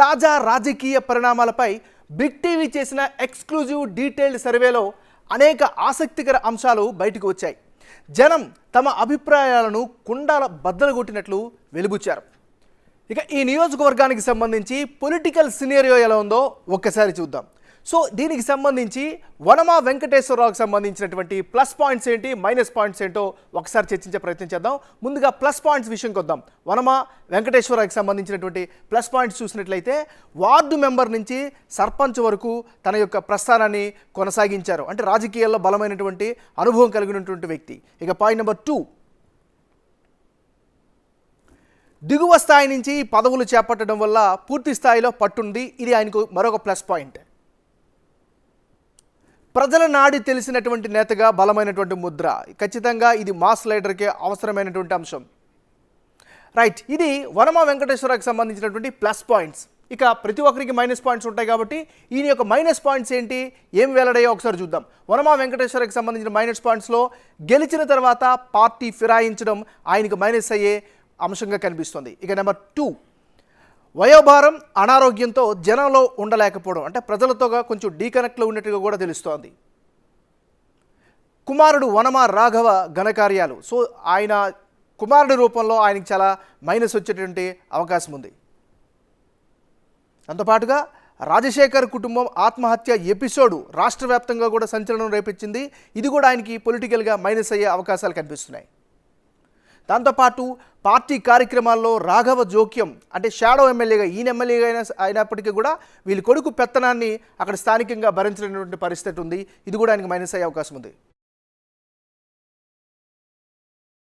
తాజా రాజకీయ పరిణామాలపై బిగ్ టీవీ చేసిన ఎక్స్క్లూజివ్ డీటెయిల్డ్ సర్వేలో అనేక ఆసక్తికర అంశాలు బయటకు వచ్చాయి. జనం తమ అభిప్రాయాలను కుండాల బద్దలు కొట్టినట్లు వెలుబుచ్చారు. ఇక ఈ నియోజకవర్గానికి సంబంధించి పొలిటికల్ సినారియో ఎలా ఉందో ఒక్కసారి చూద్దాం. సో దీనికి సంబంధించి వనమా వెంకటేశ్వరరావుకి సంబంధించినటువంటి ప్లస్ పాయింట్స్ ఏంటి, మైనస్ పాయింట్స్ ఏంటో ఒకసారి చర్చించే ప్రయత్నం చేద్దాం. ముందుగా ప్లస్ పాయింట్స్ విషయంకి వద్దాం. వనమా వెంకటేశ్వరరావుకి సంబంధించినటువంటి ప్లస్ పాయింట్స్ చూసినట్లయితే వార్డు మెంబర్ నుంచి సర్పంచ్ వరకు తన యొక్క ప్రస్థానాన్ని కొనసాగించారు. అంటే రాజకీయాల్లో బలమైనటువంటి అనుభవం కలిగినటువంటి వ్యక్తి. ఇక పాయింట్ నెంబర్ 2, దిగువ స్థాయి నుంచి పదవులు చేపట్టడం వల్ల పూర్తి స్థాయిలో పట్టుంది. ఇది ఆయనకు మరొక ప్లస్ పాయింట్. ప్రజల నాడి తెలిసినటువంటి నేతగా బలమైనటువంటి ముద్ర. ఖచ్చితంగా ఇది మాస్ లీడర్కే అవసరమైనటువంటి అంశం. రైట్, ఇది వనమా వెంకటేశ్వరరావుకి సంబంధించినటువంటి ప్లస్ పాయింట్స్. ఇక ప్రతి ఒక్కరికి మైనస్ పాయింట్స్ ఉంటాయి కాబట్టి ఈయన యొక్క మైనస్ పాయింట్స్ ఏంటి, ఏం వెల్లడయ్యో ఒకసారి చూద్దాం. వనమా వెంకటేశ్వరరావుకి సంబంధించిన మైనస్ పాయింట్స్లో గెలిచిన తర్వాత పార్టీ ఫిరాయించడం ఆయనకు మైనస్ అయ్యే అంశంగా కనిపిస్తుంది. ఇక నెంబర్ 2, వయోభారం, అనారోగ్యంతో జనంలో ఉండలేకపోవడం. అంటే ప్రజలతో కొంచెం డీకనెక్ట్లో ఉన్నట్టుగా కూడా తెలుస్తోంది. కుమారుడు వనమా రాఘవ ఘనకార్యాలు. సో ఆయన కుమారుడి రూపంలో ఆయనకి చాలా మైనస్ వచ్చేటువంటి అవకాశం ఉంది. దాంతోపాటుగా రాజశేఖర్ కుటుంబం ఆత్మహత్య ఎపిసోడు రాష్ట్ర వ్యాప్తంగా కూడా సంచలనం రేపించింది. ఇది కూడా ఆయనకి పొలిటికల్గా మైనస్ అయ్యే అవకాశాలు కనిపిస్తున్నాయి. దాంతోపాటు పార్టీ కార్యక్రమాల్లో రాఘవ జోక్యం, అంటే షాడో ఎమ్మెల్యేగా ఈయన ఎమ్మెల్యేగా అయినప్పటికీ కూడా వీళ్ళ కొడుకు పెత్తనాన్ని అక్కడ స్థానికంగా భరించినటువంటి పరిస్థితి ఉంది. ఇది కూడా ఆయనకు మైనస్ అయ్యే అవకాశం ఉంది.